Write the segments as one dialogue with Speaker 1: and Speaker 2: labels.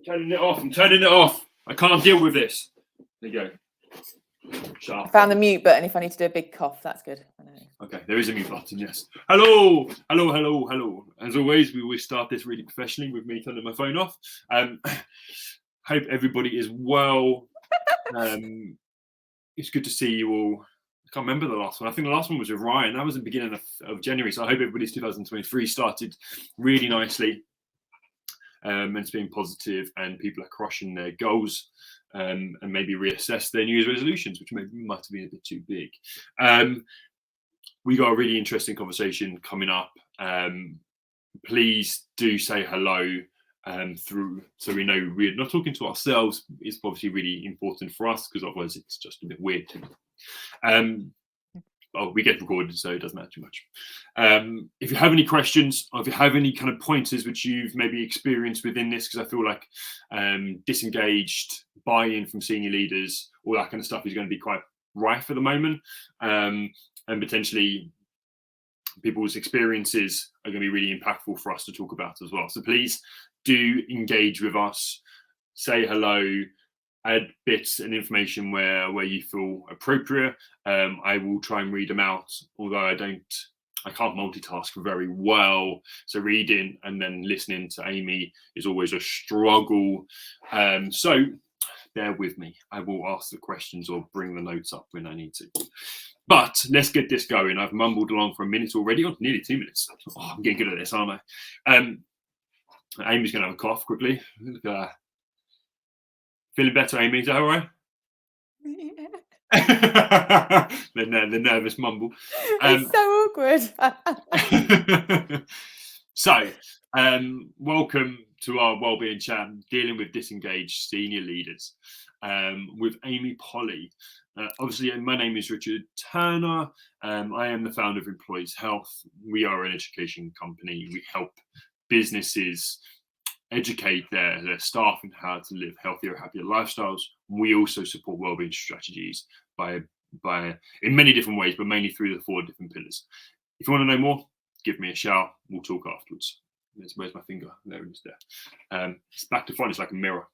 Speaker 1: Turning it off. I'm turning it off. I can't deal with this. There you go. Sharp.
Speaker 2: I found the mute button if I need to do a big cough. That's good. I know.
Speaker 1: Okay, there is a mute button, yes. Hello, hello, hello, hello. As always, we always start this really professionally with me turning my phone off. Hope everybody is well. It's good to see you all. I can't remember the last one. I think the last one was with Ryan. That was the beginning of January. So I hope everybody's 2023 started really nicely. And it's been positive and people are crushing their goals and maybe reassess their New Year's resolutions, which maybe might have been a bit too big. We got a really interesting conversation coming up. Please do say hello through, so we know we're not talking to ourselves. It's obviously really important for us because otherwise it's just a bit weird. We get recorded, so it doesn't matter too much. If you have any questions or if you have any kind of pointers which you've maybe experienced within this, because I feel like disengaged, buy-in from senior leaders, all that kind of stuff is going to be quite rife at the moment, and potentially people's experiences are going to be really impactful for us to talk about as well. So please do engage with us, say hello, add bits and information where you feel appropriate. I will try and read them out, although I can't multitask very well. So reading and then listening to Amy is always a struggle. So bear with me. I will ask the questions or bring the notes up when I need to. But let's get this going. I've mumbled along for a minute already, or nearly 2 minutes. Oh, I'm getting good at this, aren't I? Amy's going to have a cough quickly. Look at that. Feeling better, Amy? Is that all right?
Speaker 2: Yeah.
Speaker 1: the nervous mumble.
Speaker 2: It's so awkward.
Speaker 1: So, welcome to our Wellbeing Chat Dealing with Disengaged Senior Leaders with Amy Polly. Obviously, my name is Richard Turner. I am the founder of Employees Health. We are an education company. We help businesses educate their staff in how to live healthier, happier lifestyles. We also support wellbeing strategies by in many different ways, but mainly through the 4 different pillars. If you want to know more, give me a shout. We'll talk afterwards. Where's my finger? There it is. There. It's back to front. It's like a mirror.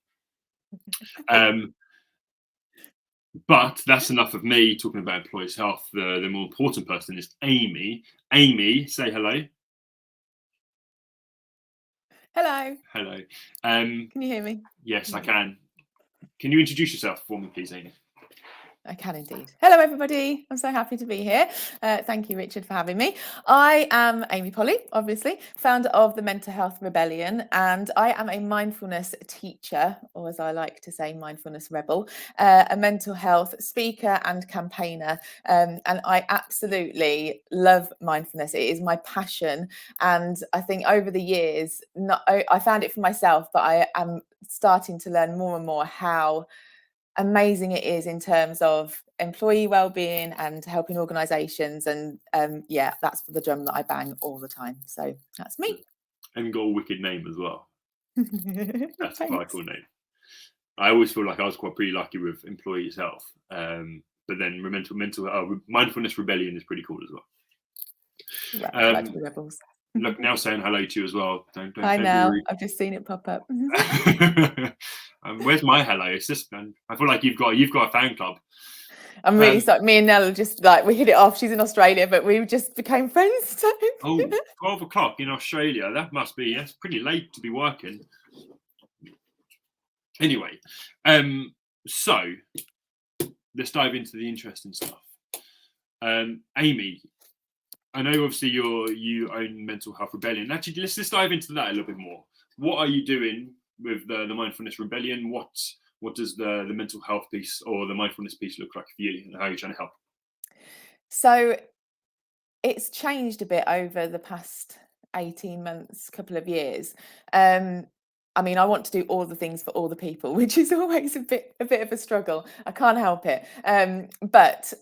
Speaker 1: But that's enough of me talking about employees' health. The more important person is Amy. Amy, say hello.
Speaker 2: Hello.
Speaker 1: Hello.
Speaker 2: Can you hear me?
Speaker 1: Yes, I can. Can you introduce yourself for me, please, Amy?
Speaker 2: I can indeed. Hello, everybody. I'm so happy to be here. Thank you, Richard, for having me. I am Amy Polly, obviously, founder of the Mental Health Rebellion, and I am a mindfulness teacher, or as I like to say, mindfulness rebel, a mental health speaker and campaigner. And I absolutely love mindfulness. It is my passion. And I think over the years, I found it for myself, but I am starting to learn more and more how amazing it is in terms of employee well-being and helping organisations, and yeah, that's the drum that I bang all the time. So that's me.
Speaker 1: And got a wicked name as well. That's a quite cool name. I always feel like I was pretty lucky with Employees Health, but then Mindfulness Rebellion is pretty cool as well.
Speaker 2: Yeah, glad to be rebels.
Speaker 1: Look, now saying hello to you as well. Don't
Speaker 2: I know. I've just seen it pop up.
Speaker 1: Where's my hello? It's just, I feel like you've got a fan club.
Speaker 2: I'm really sorry. Me and Nell just we hit it off. She's in Australia, but we just became friends. So.
Speaker 1: 12 o'clock in Australia. That's pretty late to be working. Anyway, so let's dive into the interesting stuff. Amy, I know obviously you own Mental Health Rebellion. Actually, let's just dive into that a little bit more. What are you doing with the Mindfulness Rebellion? What does the mental health piece or the mindfulness piece look like for you, and how are you trying to help?
Speaker 2: So it's changed a bit over the past 18 months, couple of years. I mean, I want to do all the things for all the people, which is always a bit of a struggle. I can't help it. But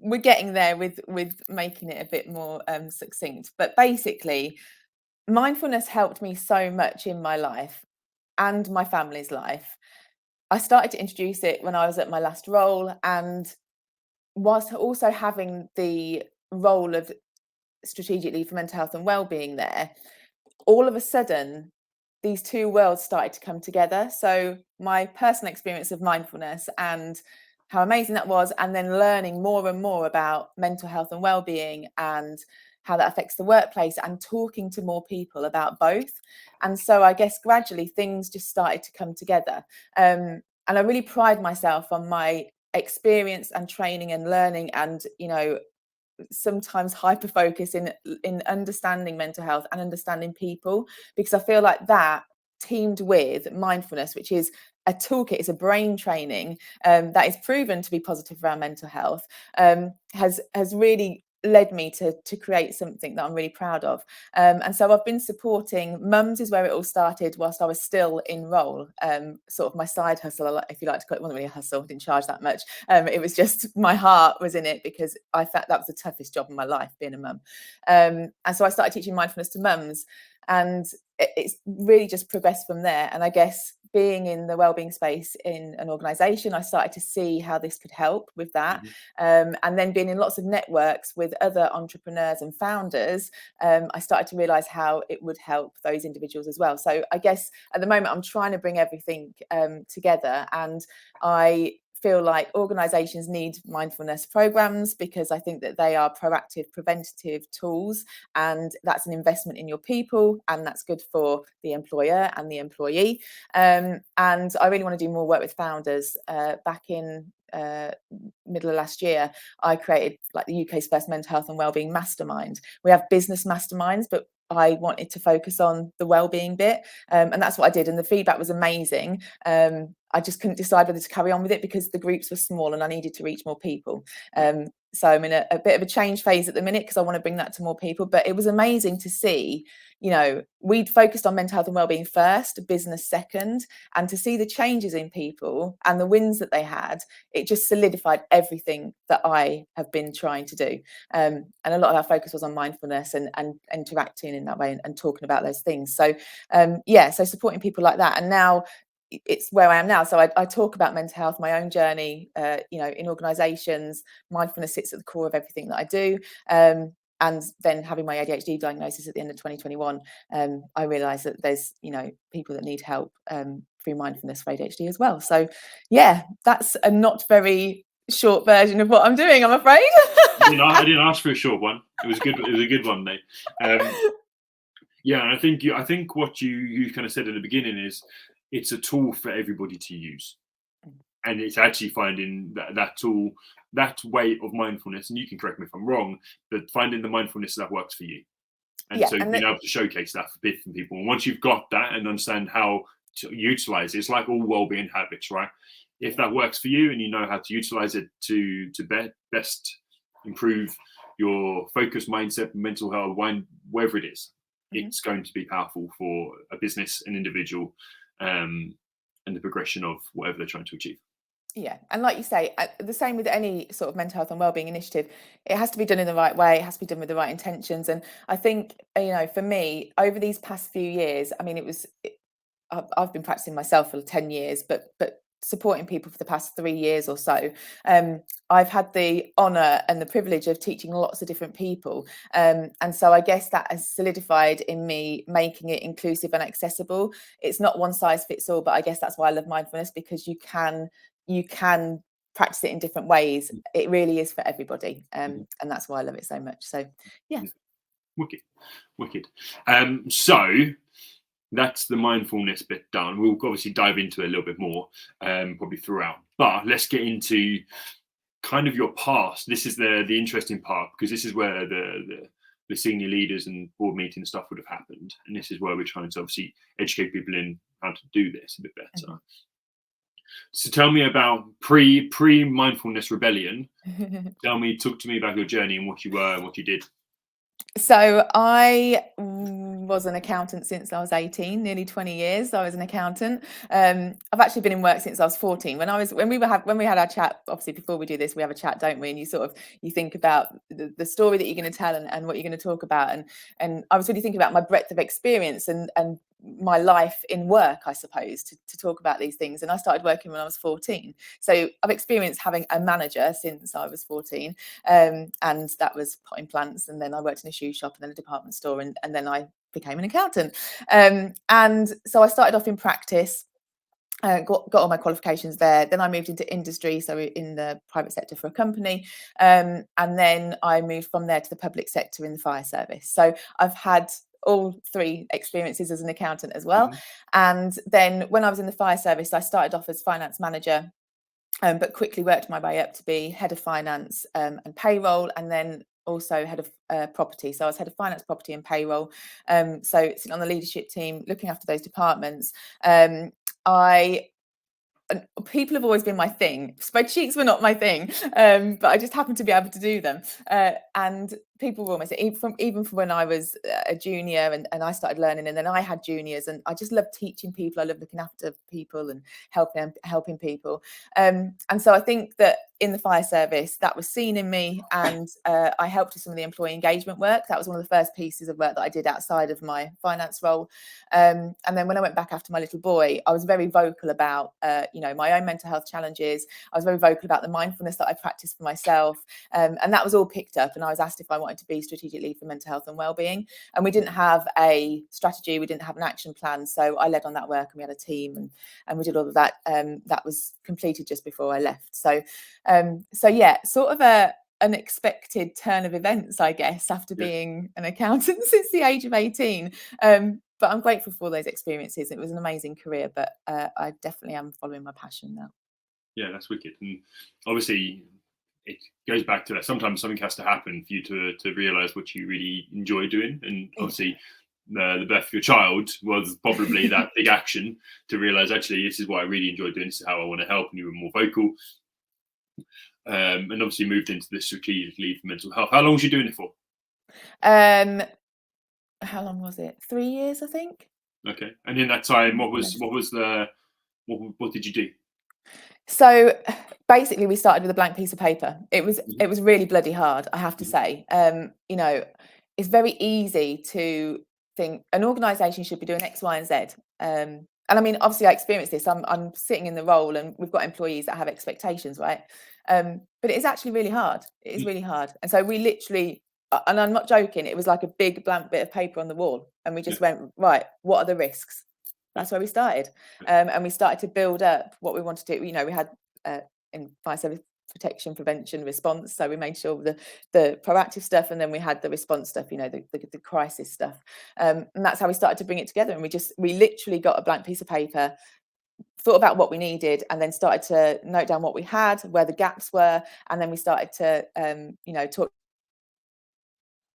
Speaker 2: we're getting there with making it a bit more succinct. But basically, mindfulness helped me so much in my life and my family's life. I started to introduce it when I was at my last role, and whilst also having the role of strategic lead for mental health and wellbeing there, all of a sudden these two worlds started to come together. So my personal experience of mindfulness and how amazing that was, and then learning more and more about mental health and well-being and how that affects the workplace, and talking to more people about both. And so I guess gradually things just started to come together. And I really pride myself on my experience and training and learning, and sometimes hyper focus in understanding mental health and understanding people, because I feel like that teamed with mindfulness, which is a toolkit, it's a brain training that is proven to be positive around mental health, has really led me to create something that I'm really proud of. And so I've been supporting mums, is where it all started whilst I was still in role, sort of my side hustle, if you like to call it. It wasn't really a hustle, I didn't charge that much. It was just my heart was in it, because I felt that was the toughest job in my life, being a mum. And so I started teaching mindfulness to mums, and it's really just progressed from there. And I guess being in the wellbeing space in an organisation, I started to see how this could help with that. And then being in lots of networks with other entrepreneurs and founders, I started to realise how it would help those individuals as well. So I guess at the moment I'm trying to bring everything together, and I feel like organizations need mindfulness programs, because I think that they are proactive, preventative tools, and that's an investment in your people, and that's good for the employer and the employee. And I really want to do more work with founders. Back in middle of last year, I created like the UK's first mental health and wellbeing mastermind. We have business masterminds, but I wanted to focus on the wellbeing bit, and that's what I did, and the feedback was amazing. I just couldn't decide whether to carry on with it because the groups were small and I needed to reach more people. So I'm in a bit of a change phase at the minute, because I want to bring that to more people. But it was amazing to see, we'd focused on mental health and wellbeing first, business second, and to see the changes in people and the wins that they had, it just solidified everything that I have been trying to do. And a lot of our focus was on mindfulness and interacting in that way, and talking about those things. So so supporting people like that. And now it's where I am now. So I talk about mental health, my own journey, in organizations. Mindfulness sits at the core of everything that I do. And then having my ADHD diagnosis at the end of 2021, I realized that there's, people that need help through mindfulness for ADHD as well. So yeah, that's a not very short version of what I'm doing, I'm afraid.
Speaker 1: I didn't ask for a short one. It was good. It was a good one, mate. Yeah, and I think what you kind of said at the beginning is it's a tool for everybody to use, and it's actually finding that tool, that way of mindfulness. And you can correct me if I'm wrong, but finding the mindfulness that works for you, and so being able to showcase that for different people. And once you've got that and understand how to utilize it, it's like all well-being habits, right? If that works for you and you know how to utilize it to best improve your focus, mindset, mental health, wherever it is, it's going to be powerful for a business, an individual, and the progression of whatever they're trying to achieve.
Speaker 2: Yeah, and like you say, the same with any sort of mental health and wellbeing initiative, it has to be done in the right way, it has to be done with the right intentions. And I think, for me, over these past few years, I mean, I've been practicing myself for 10 years, but supporting people for the past 3 years or so. I've had the honour and the privilege of teaching lots of different people. And so I guess that has solidified in me making it inclusive and accessible. It's not one size fits all, but I guess that's why I love mindfulness, because you can practice it in different ways. It really is for everybody. And that's why I love it so much. So yeah.
Speaker 1: Wicked. So that's the mindfulness bit done. We'll obviously dive into it a little bit more, probably throughout. But let's get into kind of your past. This is the interesting part, because this is where the senior leaders and board meeting stuff would have happened, and this is where we're trying to obviously educate people in how to do this a bit better. So tell me about pre mindfulness rebellion. Talk to me about your journey and what you were and what you did.
Speaker 2: So I was an accountant since I was 18, nearly 20 years. I was an accountant. I've actually been in work since I was 14. When we had our chat, obviously before we do this, we have a chat, don't we? And you think about the story that you're going to tell and what you're going to talk about. And I was really thinking about my breadth of experience and my life in work, I suppose, to talk about these things. And I started working when I was 14. So I've experienced having a manager since I was 14. And that was potting plants. And then I worked in a shoe shop and then a department store. And then I became an accountant. And so I started off in practice. Got all my qualifications there. Then I moved into industry, so in the private sector for a company, and then I moved from there to the public sector in the fire service. So I've had all three experiences as an accountant as well. And then when I was in the fire service, I started off as finance manager, but quickly worked my way up to be head of finance and payroll, and then also head of property. So I was head of finance, property and payroll. So sitting on the leadership team, looking after those departments. People have always been my thing. Spreadsheets were not my thing, but I just happened to be able to do them. And people were almost, even from when I was a junior and I started learning, and then I had juniors, and I just love teaching people. I love looking after people and helping people. And so I think that in the fire service, that was seen in me, and I helped with some of the employee engagement work. That was one of the first pieces of work that I did outside of my finance role. And then when I went back after my little boy, I was very vocal about my own mental health challenges. I was very vocal about the mindfulness that I practiced for myself, and that was all picked up. And I was asked if I wanted to be strategic lead for mental health and wellbeing. And we didn't have a strategy, we didn't have an action plan, so I led on that work, and we had a team, and we did all of that. That was completed just before I left. So yeah, sort of a unexpected turn of events, I guess, after being an accountant since the age of 18. But I'm grateful for those experiences. It was an amazing career, but I definitely am following my passion now.
Speaker 1: Yeah, that's wicked. And obviously it goes back to that. Sometimes something has to happen for you to realize what you really enjoy doing. And obviously the birth of your child was probably that big action to realize, actually, this is what I really enjoy doing. This is how I want to help. And you were more vocal. And obviously moved into the strategic lead for mental health. How long was you doing it for?
Speaker 2: How long was it? 3 years, I think.
Speaker 1: Okay. And in that time, what did you do?
Speaker 2: So basically, we started with a blank piece of paper. It was really bloody hard, I have to say. It's very easy to think an organisation should be doing X, Y, and Z. And I mean, obviously, I experienced this. I'm sitting in the role, and we've got employees that have expectations, right? But it is actually really hard. It is really hard. And so we literally, and I'm not joking, it was like a big blank bit of paper on the wall, and we just went, right, what are the risks? That's where we started. And we started to build up what we wanted to do. We had in fire service protection, prevention, response. So we made sure the proactive stuff, and then we had the response stuff, the crisis stuff. And that's how we started to bring it together. And we literally got a blank piece of paper, thought about what we needed, and then started to note down what we had, where the gaps were. And then we started to, talk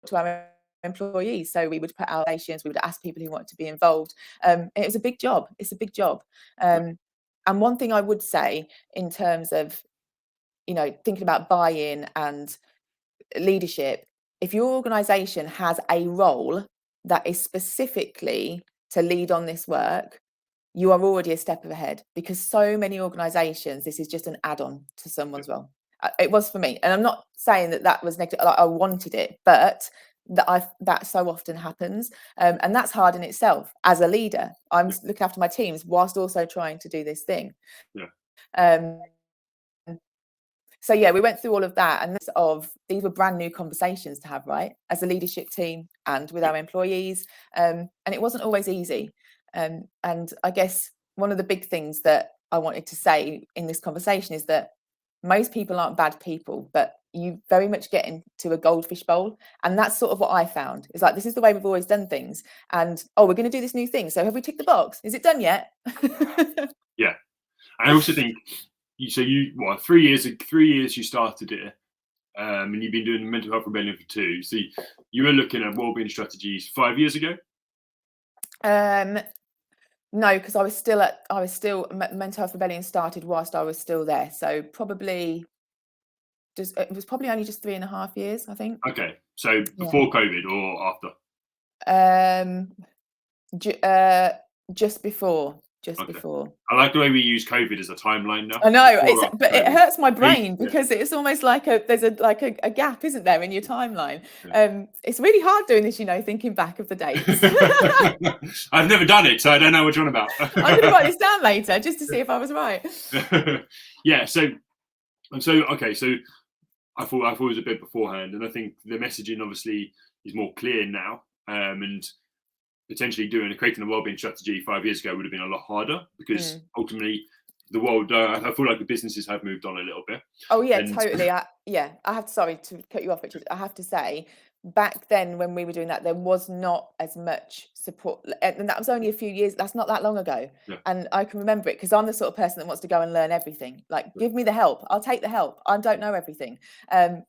Speaker 2: to our employees. So we would put out stations, we would ask people who wanted to be involved. It was a big job. It's a big job. And one thing I would say in terms of, thinking about buy-in and leadership, if your organisation has a role that is specifically to lead on this work, you are already a step ahead, because so many organisations, this is just an add-on to someone's role. It was for me, and I'm not saying that was negative. Like, I wanted it, but that so often happens, and that's hard in itself. As a leader, I'm looking after my teams whilst also trying to do this thing. So yeah, we went through all of that, and these were brand new conversations to have, right, as a leadership team and with our employees, and it wasn't always easy. And I guess one of the big things that I wanted to say in this conversation is that most people aren't bad people, but you very much get into a goldfish bowl. And that's sort of what I found. It's like, this is the way we've always done things. And, we're going to do this new thing. So have we ticked the box? Is it done yet?
Speaker 1: Yeah. I also think, 3 years you started it, and you've been doing mental health rebellion for 2. So you were looking at wellbeing strategies 5 years ago?
Speaker 2: No, because I was still mental health rebellion started whilst I was still there. So probably it was probably only just 3.5 years, I think.
Speaker 1: Okay, so before COVID or after?
Speaker 2: Just before.
Speaker 1: I like the way we use COVID as a timeline now.
Speaker 2: I know, but it hurts my brain because it's almost like there's a gap, isn't there, in your timeline? It's really hard doing this, thinking back of the dates.
Speaker 1: I've never done it, so I don't know what you're on about.
Speaker 2: I'm going to write this down later just to see if I was right.
Speaker 1: Yeah. So I thought it was a bit beforehand, and I think the messaging obviously is more clear now. And potentially creating a wellbeing strategy 5 years ago would have been a lot harder, because ultimately the world, I feel like the businesses have moved on a little bit.
Speaker 2: Oh yeah,
Speaker 1: And
Speaker 2: totally. I have to, sorry to cut you off, Richard. I have to say, back then when we were doing that, there was not as much support, and that was only a few years. That's not that long ago,
Speaker 1: yeah,
Speaker 2: and I can remember it because I'm the sort of person that wants to go and learn everything. Like, give me the help, I'll take the help. I don't know everything, and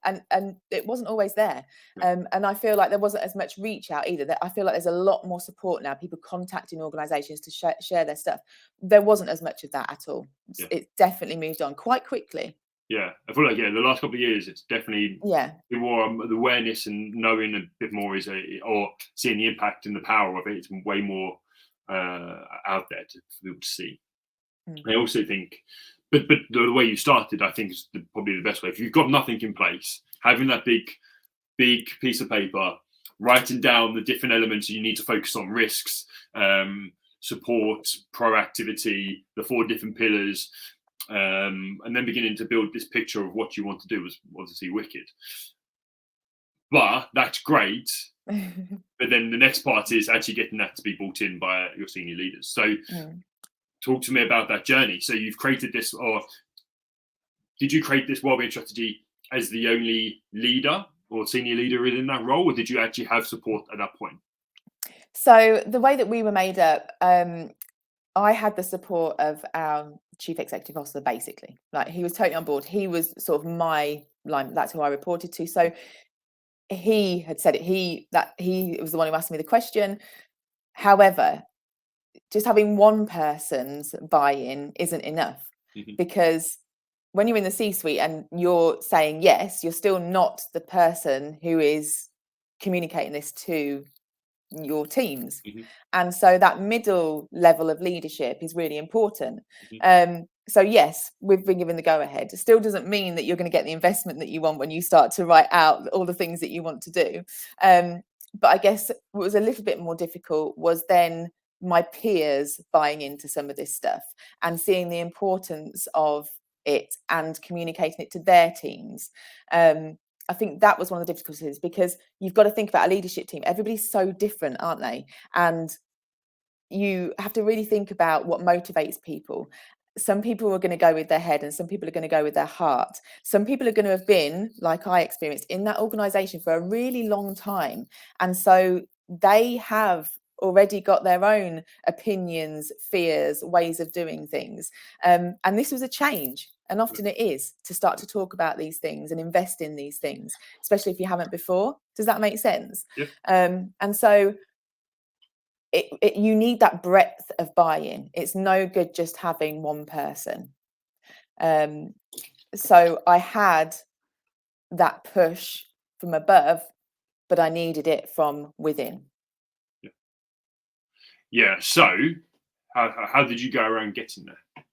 Speaker 2: it wasn't always there.
Speaker 1: yeah,
Speaker 2: And I feel like there wasn't as much reach out either. That I feel like there's a lot more support now. People contacting organisations to share their stuff. There wasn't as much of that at all.
Speaker 1: yeah.
Speaker 2: It definitely moved on quite quickly.
Speaker 1: Yeah, I feel like the last couple of years, it's definitely
Speaker 2: Yeah.
Speaker 1: the more the awareness and knowing a bit more or seeing the impact and the power of it. It's way more out there for people to see. I also think, but the way you started, I think, is probably the best way. If you've got nothing in place, having that big piece of paper, writing down the different elements you need to focus on: risks, support, proactivity, the 4 different pillars. And then beginning to build this picture of what you want to do was obviously wicked. But that's great. But then the next part is actually getting that to be bought in by your senior leaders. So talk to me about that journey. So you've created this, or did you create this wellbeing strategy as the only leader or senior leader in that role, or did you actually have support at that point?
Speaker 2: So the way that we were made up, I had the support of our chief executive officer, basically. Like, he was totally on board. He was sort of my line. That's who I reported to. So he had said it. He was the one who asked me the question. However, just having one person's buy-in isn't enough, because when you're in the C-suite and you're saying yes, you're still not the person who is communicating this to your teams. And so that middle level of leadership is really important. So yes, we've been given the go ahead. It still doesn't mean that you're going to get the investment that you want when you start to write out all the things that you want to do. But I guess what was a little bit more difficult was then my peers buying into some of this stuff and seeing the importance of it and communicating it to their teams. I think that was one of the difficulties, because you've got to think about a leadership team. Everybody's so different, aren't they? And you have to really think about what motivates people. Some people are going to go with their head, and some people are going to go with their heart. Some people are going to have been, like I experienced, in that organization for a really long time. And so they have already got their own opinions, fears, ways of doing things. And this was a change. And often it is, to start to talk about these things and invest in these things, especially if you haven't before. Does that make sense?
Speaker 1: Yeah.
Speaker 2: And so you need that breadth of buy-in. It's no good just having one person. So I had that push from above, but I needed it from within.
Speaker 1: Yeah. So how did you go around getting there?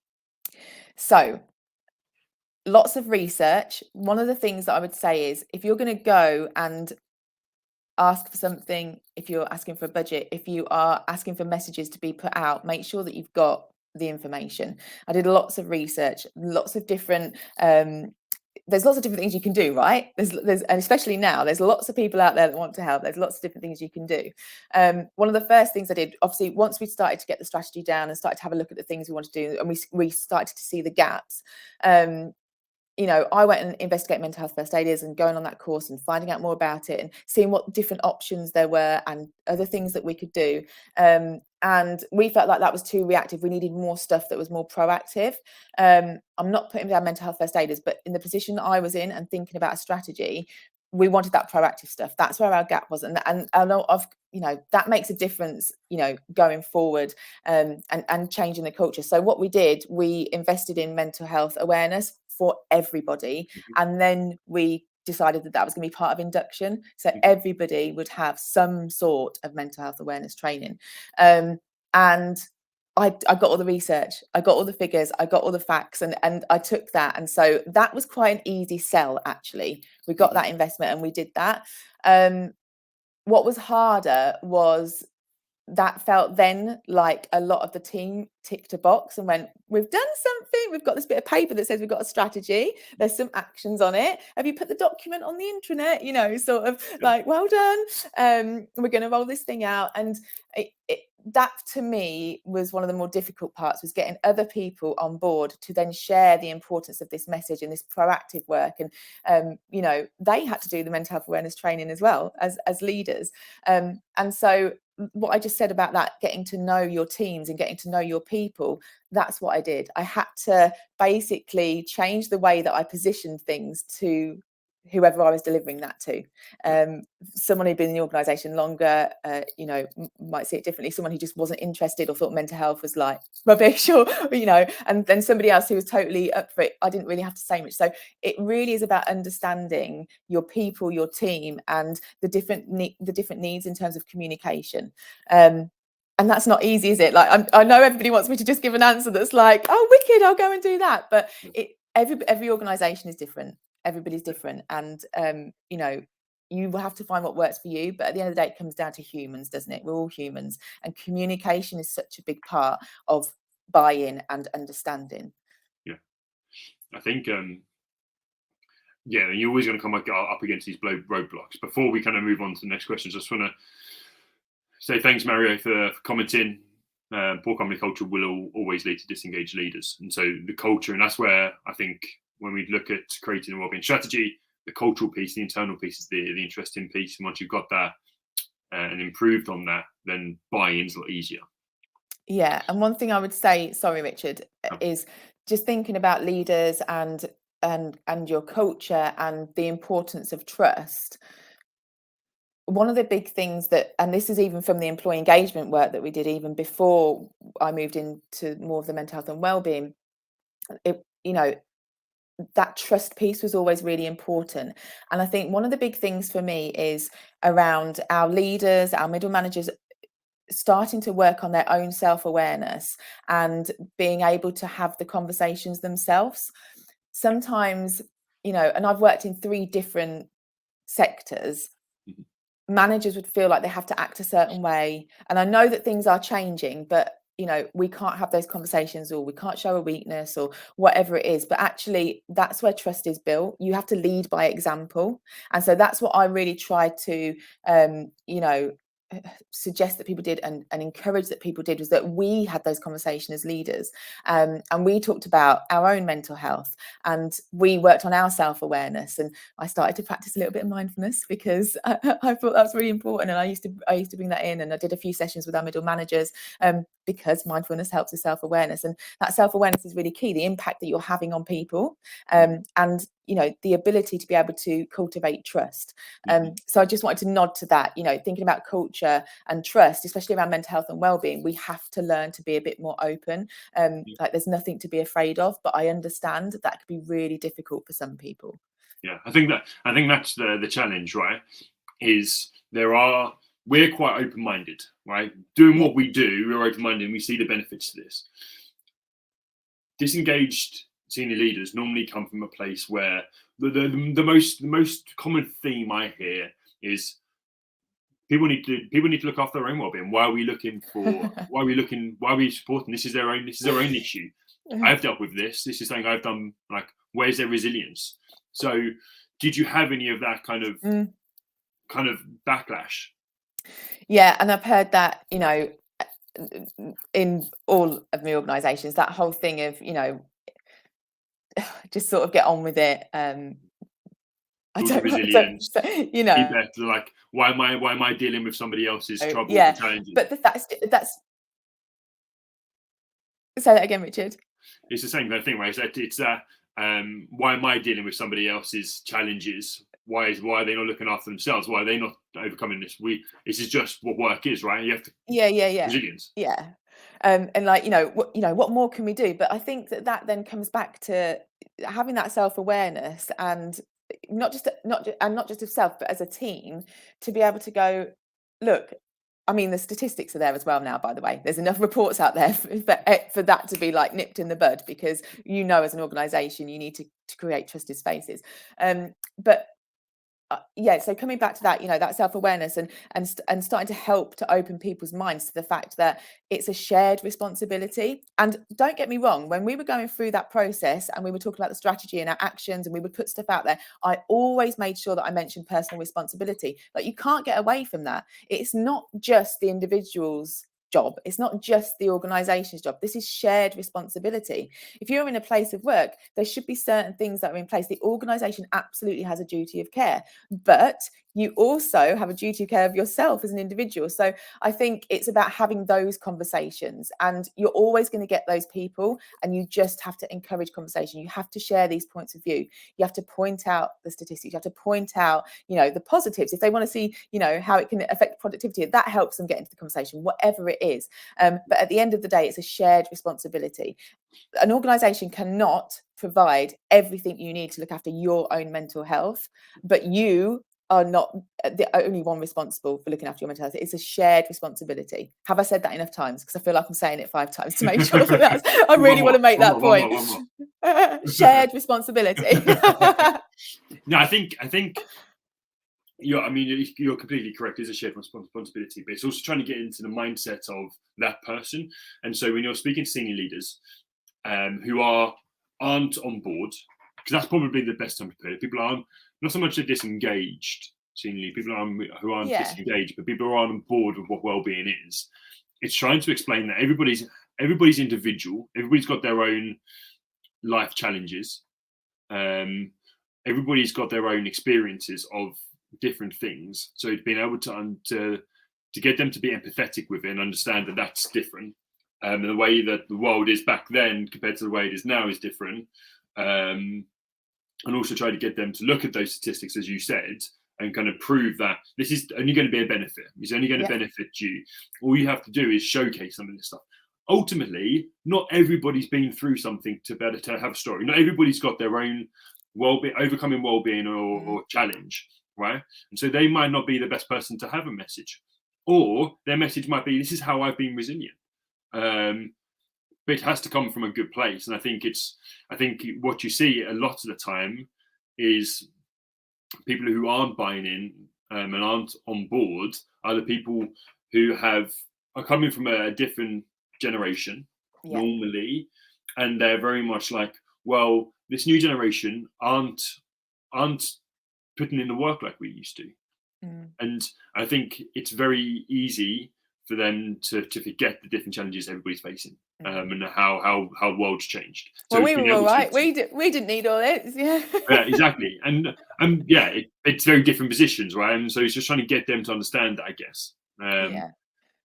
Speaker 2: So lots of research. One of the things that I would say is, if you're going to go and ask for something, if you're asking for a budget, if you are asking for messages to be put out, make sure that you've got the information. I did lots of research, lots of different there's lots of different things you can do, right? There's and especially now, there's lots of people out there that want to help. There's lots of different things you can do. One of the first things I did, obviously, once we started to get the strategy down and started to have a look at the things we want to do, and we started to see the gaps, I went and investigated mental health first aiders and going on that course and finding out more about it and seeing what different options there were and other things that we could do. And we felt like that was too reactive. We needed more stuff that was more proactive. I'm not putting down mental health first aiders, but in the position that I was in and thinking about a strategy, we wanted that proactive stuff. That's where our gap was. And a lot of, that makes a difference, going forward, and changing the culture. So what we did, we invested in mental health awareness for everybody. And then we decided that was going to be part of induction. So everybody would have some sort of mental health awareness training. And I got all the research, I got all the figures, I got all the facts, and I took that. And so that was quite an easy sell, actually. We got that investment and we did that. What was harder was that felt then like a lot of the team ticked a box and went, we've done something, we've got this bit of paper that says we've got a strategy, there's some actions on it, have you put the document on the intranet, you know, sort of like, well done, we're going to roll this thing out. And that to me was one of the more difficult parts, was getting other people on board to then share the importance of this message and this proactive work. And you know, they had to do the mental health awareness training as well as leaders, and so what I just said about that, getting to know your teams and getting to know your people, that's what I did. I had to basically change the way that I positioned things to whoever I was delivering that to. Someone who'd been in the organisation longer, you know, might see it differently. Someone who just wasn't interested or thought mental health was like rubbish, or, you know, and then somebody else who was totally up for it. I didn't really have to say much. So it really is about understanding your people, your team, and the different needs in terms of communication. And that's not easy, is it? Like, I know everybody wants me to just give an answer that's like, oh, wicked, I'll go and do that. But every organisation is different. Everybody's different. And, you know, you will have to find what works for you. But at the end of the day, it comes down to humans, doesn't it? We're all humans. And communication is such a big part of buy-in and understanding.
Speaker 1: Yeah. I think, yeah, you're always going to come up against these roadblocks. Before we kind of move on to the next questions, I just want to say thanks, Mario, for commenting. Poor company culture will always lead to disengaged leaders. And so the culture, and that's where I think when we look at creating a wellbeing strategy, the cultural piece, the internal piece is the interesting piece. And once you've got that and improved on that, then buy-in's a lot easier.
Speaker 2: Yeah. And one thing I would say, sorry, Richard, is just thinking about leaders and your culture and the importance of trust. One of the big things that, and this is even from the employee engagement work that we did even before I moved into more of the mental health and wellbeing, you know, that trust piece was always really important. And I think one of the big things for me is around our leaders, our middle managers, starting to work on their own self-awareness and being able to have the conversations themselves. Sometimes, you know, and I've worked in 3 different sectors, managers would feel like they have to act a certain way. And I know that things are changing, but you know, we can't have those conversations, or we can't show a weakness or whatever it is. But actually, that's where trust is built. You have to lead by example. And so that's what I really try to, you know, suggest that people did and encourage that people did, was that we had those conversations as leaders, and we talked about our own mental health, and we worked on our self-awareness. And I started to practice a little bit of mindfulness because I thought that was really important, and I used to bring that in, and I did a few sessions with our middle managers, because mindfulness helps with self-awareness, and that self-awareness is really key, the impact that you're having on people, and you know, the ability to be able to cultivate trust. So I just wanted to nod to that, you know, thinking about culture and trust, especially around mental health and wellbeing. We have to learn to be a bit more open. Like, there's nothing to be afraid of, but I understand that could be really difficult for some people.
Speaker 1: Yeah, I think that's the challenge, right? Is we're quite open-minded, right? Doing what we do, we're open-minded, and we see the benefits to this. Disengaged senior leaders normally come from a place where the most common theme I hear is people need to look after their own well-being. Why are we supporting? This is their own issue. I've dealt with this. This is something I've done. Like, where's their resilience? So did you have any of that kind of backlash?
Speaker 2: Yeah, and I've heard that, you know, in all of my organisations, that whole thing of, you know, just sort of get on with it. I don't, you know,
Speaker 1: like, why am I dealing with somebody else's troubles
Speaker 2: yeah,
Speaker 1: and challenges?
Speaker 2: but that's say that again, Richard.
Speaker 1: It's the same kind of thing, right? It's that why am I dealing with somebody else's challenges? Why are they not looking after themselves? Why are they not overcoming this? This is just what work is, right? You have to resilience.
Speaker 2: Yeah. And like, you know, what more can we do? But I think that then comes back to having that self-awareness, and not just of self, but as a team, to be able to go, look, I mean, the statistics are there as well now, by the way. There's enough reports out there for that to be like nipped in the bud, because, you know, as an organisation, you need to create trusted spaces. But yeah, so coming back to that, that self-awareness and starting to help to open people's minds to the fact that it's a shared responsibility. And don't get me wrong, when we were going through that process and we were talking about the strategy and our actions and we would put stuff out there, I always made sure that I mentioned personal responsibility. Like, you can't get away from that. It's not just the individual's job. It's not just the organization's job. This is shared responsibility. If you're in a place of work, there should be certain things that are in place. The organization absolutely has a duty of care, but you also have a duty of care of yourself as an individual. So I think it's about having those conversations, and you're always going to get those people, and you just have to encourage conversation. You have to share these points of view. You have to point out the statistics. You have to point out, the positives. If they want to see, how it can affect productivity, that helps them get into the conversation, whatever it is. But at the end of the day, it's a shared responsibility. An organization cannot provide everything you need to look after your own mental health, but you are not the only one responsible for looking after your mental health. It's a shared responsibility. Have I said that enough times? Because I feel like I'm saying it 5 times to make sure that I really want to make that point. Shared responsibility.
Speaker 1: No, I think you're completely correct. It's a shared responsibility, but it's also trying to get into the mindset of that person. And so when you're speaking to senior leaders who aren't on board, because that's probably the best time to put it. People aren't, not so much the disengaged senior leaders, people who aren't disengaged, but people who aren't on board with what well-being is. It's trying to explain that everybody's individual, everybody's got their own life challenges, everybody's got their own experiences of different things. So it's being able to get them to be empathetic with it and understand that that's different. And the way that the world is back then compared to the way it is now is different. And also try to get them to look at those statistics, as you said, and kind of prove that this is only going to be a benefit. It's only going to benefit you. All you have to do is showcase some of this stuff. Ultimately, not everybody's been through something to better to have a story. Not everybody's got their own overcoming well-being or challenge, right? And so they might not be the best person to have a message, or their message might be, "This is how I've been resilient." But it has to come from a good place. And I think what you see a lot of the time is people who aren't buying in and aren't on board are the people who are coming from a different generation normally, and they're very much like, well, this new generation aren't putting in the work like we used to. And I think it's very easy for them to forget the different challenges everybody's facing, and how the world's changed.
Speaker 2: So we were all right. We didn't need all this. Yeah,
Speaker 1: exactly. And it's very different positions, right? And so it's just trying to get them to understand that, I guess.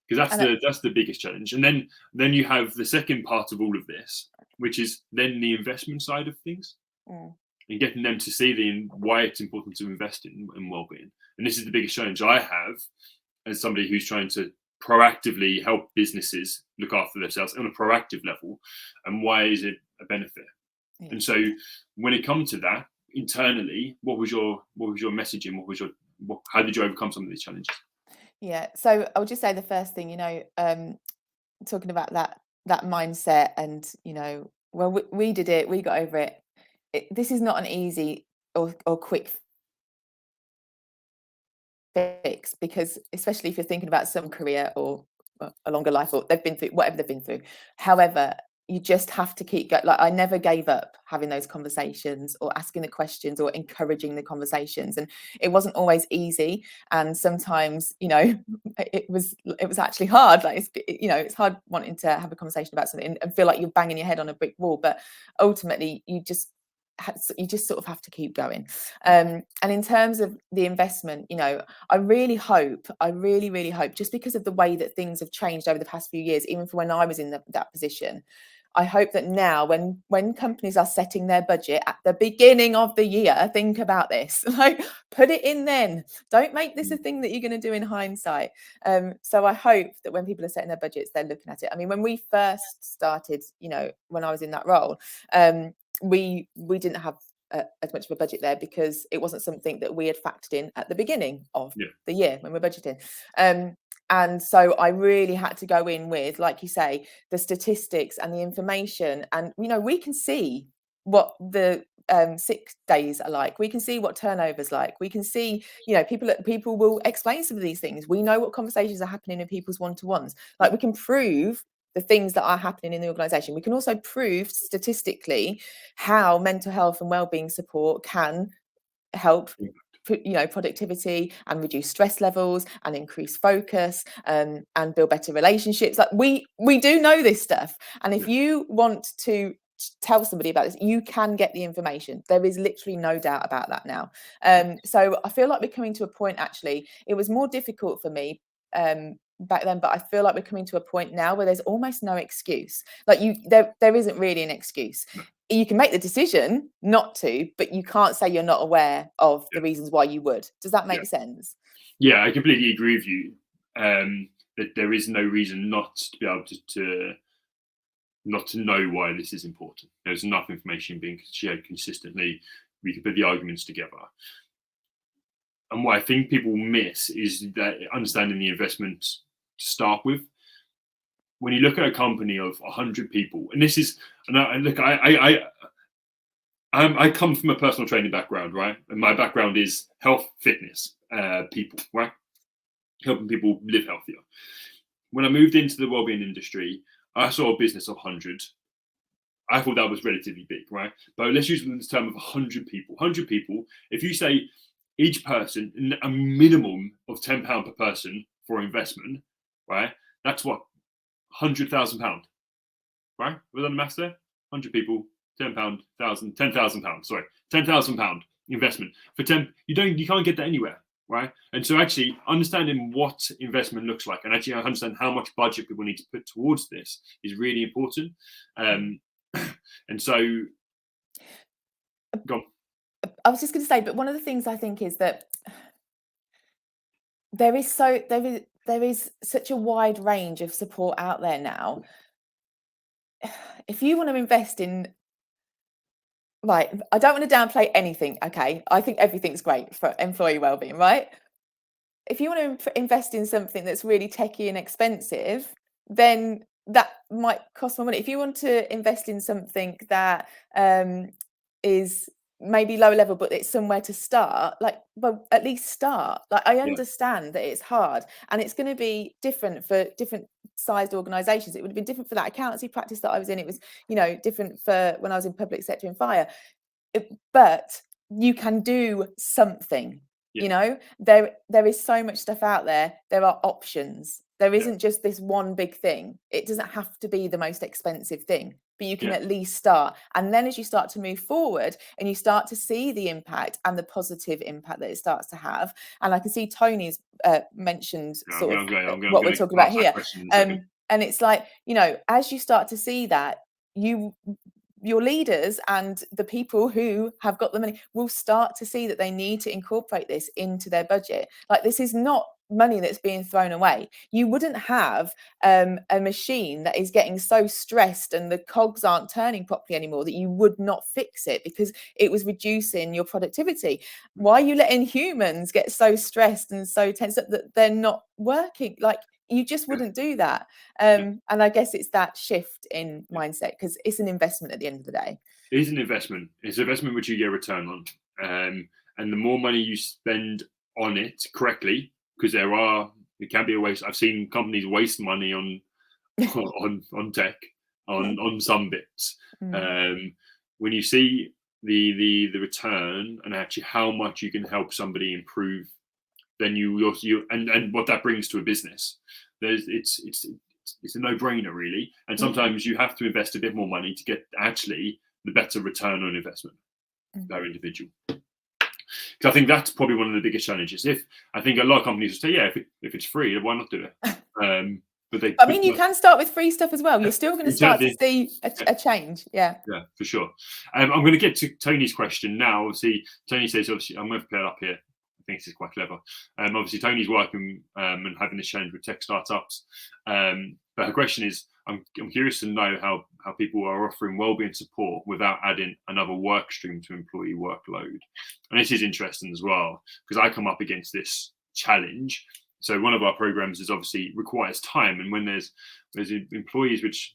Speaker 1: Because that's the biggest challenge. And then you have the second part of all of this, which is then the investment side of things, and getting them to see why it's important to invest in well-being. And this is the biggest challenge I have as somebody who's trying to proactively help businesses look after themselves on a proactive level, and why is it a benefit? And so when it comes to that internally, what was your messaging? How did you overcome some of these challenges?
Speaker 2: So I would just say the first thing, talking about that mindset, and we did it, we got over it. This is not an easy or quick fix, because especially if you're thinking about some career or a longer life, or they've been through whatever they've been through. However, you just have to keep going. Like, I never gave up having those conversations or asking the questions or encouraging the conversations, and it wasn't always easy, and sometimes it was actually hard. Like, it's hard wanting to have a conversation about something and feel like you're banging your head on a brick wall, but ultimately you just sort of have to keep going. And in terms of the investment, I really hope, just because of the way that things have changed over the past few years, even from when I was in that position, I hope that now when companies are setting their budget at the beginning of the year, think about this, like, put it in then. Don't make this a thing that you're going to do in hindsight. So I hope that when people are setting their budgets, they're looking at it. I mean, when we first started, when I was in that role, we didn't have as much of a budget there, because it wasn't something that we had factored in at the beginning of the year when we're budgeting. And so I really had to go in with, like you say, the statistics and the information. And, we can see what the sick days are like. We can see what turnover's like. We can see, you know, people will explain some of these things. We know what conversations are happening in people's one-to-ones. Like, we can prove the things that are happening in the organization. We can also prove statistically how mental health and wellbeing support can help, you know, productivity and reduce stress levels and increase focus, and build better relationships. Like, we do know this stuff, and if you want to tell somebody about this, you can get the information. There is literally no doubt about that now. So I feel like we're coming to a point, actually, it was more difficult for me back then, but I feel like we're coming to a point now where there's almost no excuse. Like, there isn't really an excuse. You can make the decision not to, but you can't say you're not aware of the reasons why you would. Does that make sense?
Speaker 1: Yeah, I completely agree with you. That there is no reason not to be able to not to know why this is important. There's enough information being shared consistently. We can put the arguments together. And what I think people miss is that understanding the investment to start with. When you look at a company of 100 people, and this is, and I come from a personal training background, right? And my background is health, fitness, people, right? Helping people live healthier. When I moved into the wellbeing industry, I saw a business of 100. I thought that was relatively big, right? But let's use this term of 100 people. 100 people, if you say each person, a minimum of £10 per person for investment, right? That's what? £100,000, right? Was that the maths there? 100 people, £10, £10,000, sorry, £10,000 investment for 10. You can't get that anywhere, right? And so actually understanding what investment looks like, and actually understand how much budget people need to put towards this is really important. And so, go on.
Speaker 2: I was just going to say, but one of the things I think is that there is such a wide range of support out there now. If you want to invest in, right, I don't want to downplay anything, okay? I think everything's great for employee wellbeing, right? If you want to invest in something that's really techie and expensive, then that might cost more money. If you want to invest in something that is maybe lower level, but it's somewhere to start, like, well, at least start. Like, I understand that it's hard and it's going to be different for different sized organizations. It would have been different for that accountancy practice that I was in. It was, you know, different for when I was in public sector and fire. But you can do something. You know, there is so much stuff out there. There are options. There isn't just this one big thing. It doesn't have to be the most expensive thing, but you can at least start. And then as you start to move forward and you start to see the impact and the positive impact that it starts to have. And I can see Tony's mentioned sort of what we're talking about here. And it's like, you know, as you start to see that, your leaders and the people who have got the money will start to see that they need to incorporate this into their budget. Like, this is not money that's being thrown away. You wouldn't have a machine that is getting so stressed and the cogs aren't turning properly anymore that you would not fix it because it was reducing your productivity. Why are you letting humans get so stressed and so tense up that they're not working? Like, you just wouldn't do that. And I guess it's that shift in mindset, because it's an investment at the end of the day.
Speaker 1: It is an investment. It's an investment which you get a return on. And the more money you spend on it correctly, because it can be a waste. I've seen companies waste money on tech, on some bits. When you see the return and actually how much you can help somebody improve, then you and what that brings to a business, it's a no-brainer, really. And sometimes you have to invest a bit more money to get actually the better return on investment per individual. Because I think that's probably one of the biggest challenges. I think a lot of companies will say, yeah, if it's free, why not do it? But
Speaker 2: you can start with free stuff as well. You're still going to start to see a change. Yeah,
Speaker 1: for sure. I'm going to get to Tony's question now. Obviously, Tony says, obviously, I'm going to put it up here. I think this is quite clever. Obviously, Tony's working and having this challenge with tech startups. But her question is, I'm curious to know how people are offering wellbeing support without adding another work stream to employee workload. And this is interesting as well, because I come up against this challenge. So one of our programs is obviously requires time. And when there's employees which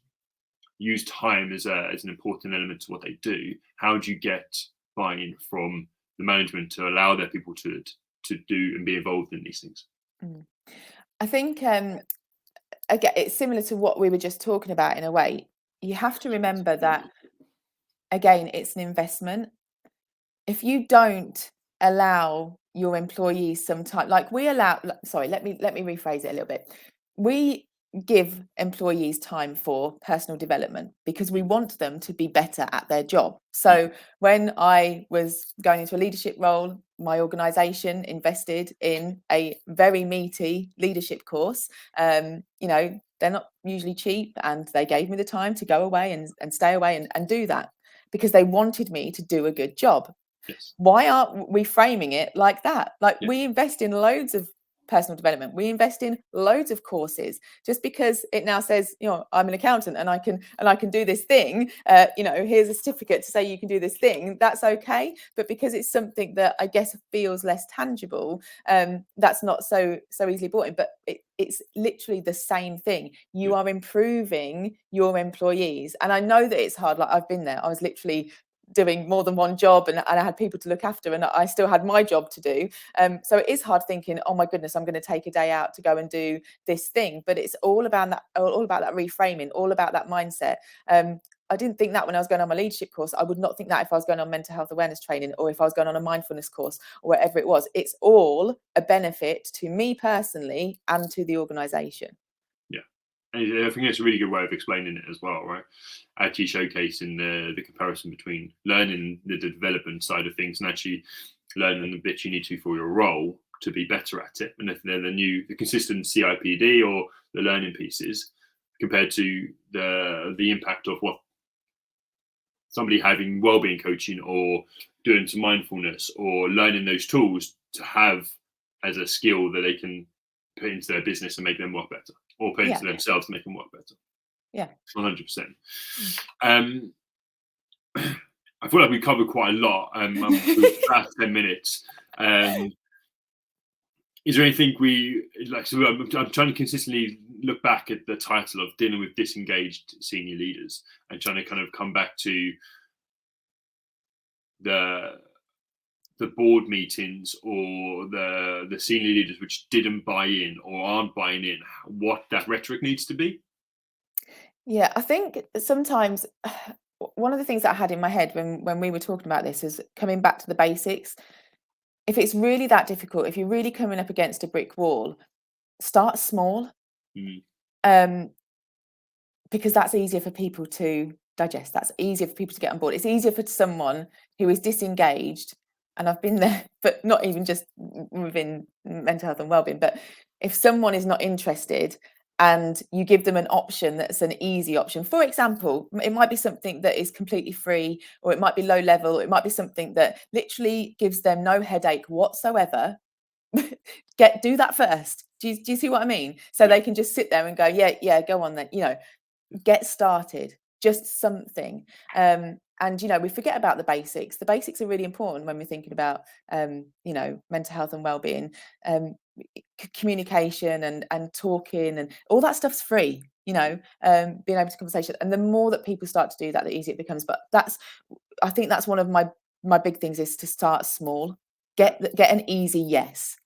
Speaker 1: use time as an important element to what they do, how do you get buy-in from the management to allow their people to do and be involved in these things?
Speaker 2: I think again, it's similar to what we were just talking about in a way. You have to remember that, again, it's an investment. If you don't allow your employees some time, like we allow, sorry, let me rephrase it a little bit. We give employees time for personal development because we want them to be better at their job. So when I was going into a leadership role, my organization invested in a very meaty leadership course. You know, they're not usually cheap, and they gave me the time to go away and stay away and do that because they wanted me to do a good job.
Speaker 1: Yes.
Speaker 2: Why aren't we framing it like that? Like,
Speaker 1: Yeah.
Speaker 2: we invest in loads of personal development, we invest in loads of courses. Just because it now says, you know, I'm an accountant and I can do this thing, you know, here's a certificate to say you can do this thing, that's okay. But because it's something that I guess feels less tangible, that's not so easily bought in. But it's literally the same thing. You are improving your employees, and I know that it's hard. Like, I've been there. I was literally doing more than one job, and I had people to look after, and I still had my job to do. So it is hard thinking, oh my goodness, I'm going to take a day out to go and do this thing. But it's all about that reframing, all about that mindset. I didn't think that when I was going on my leadership course. I would not think that if I was going on mental health awareness training, or if I was going on a mindfulness course, or whatever it was. It's all a benefit to me personally and to the organization.
Speaker 1: And I think that's a really good way of explaining it as well, right? Actually showcasing the comparison between learning the development side of things and actually learning the bits you need to for your role to be better at it. And if they're the consistent CIPD or the learning pieces, compared to the impact of what somebody having wellbeing coaching or doing some mindfulness or learning those tools to have as a skill that they can put into their business and make them work better, or put into themselves to make them work better.
Speaker 2: Yeah,
Speaker 1: 100%. I feel like we covered quite a lot. About 10 minutes. Is there anything we like? So I'm trying to consistently look back at the title of dealing with disengaged senior leaders, and trying to kind of come back to the board meetings or the senior leaders which didn't buy in or aren't buying in, what that rhetoric needs to be.
Speaker 2: Yeah, I think sometimes one of the things that I had in my head when we were talking about this is coming back to the basics. If it's really that difficult, if you're really coming up against a brick wall, start small. Because that's easier for people to digest. That's easier for people to get on board. It's easier for someone who is disengaged, and I've been there, but not even just within mental health and wellbeing, but if someone is not interested and you give them an option that's an easy option, for example, it might be something that is completely free, or it might be low level, or it might be something that literally gives them no headache whatsoever. Do that first. Do you see what I mean? So they can just sit there and go, yeah, go on then, you know. Get started, just something. And you know, we forget about the basics. The basics are really important when we're thinking about you know, mental health and well-being. Communication and talking and all that stuff's free, you know. Being able to conversation, and the more that people start to do that, the easier it becomes. But I think that's one of my big things, is to start small. Get an easy yes,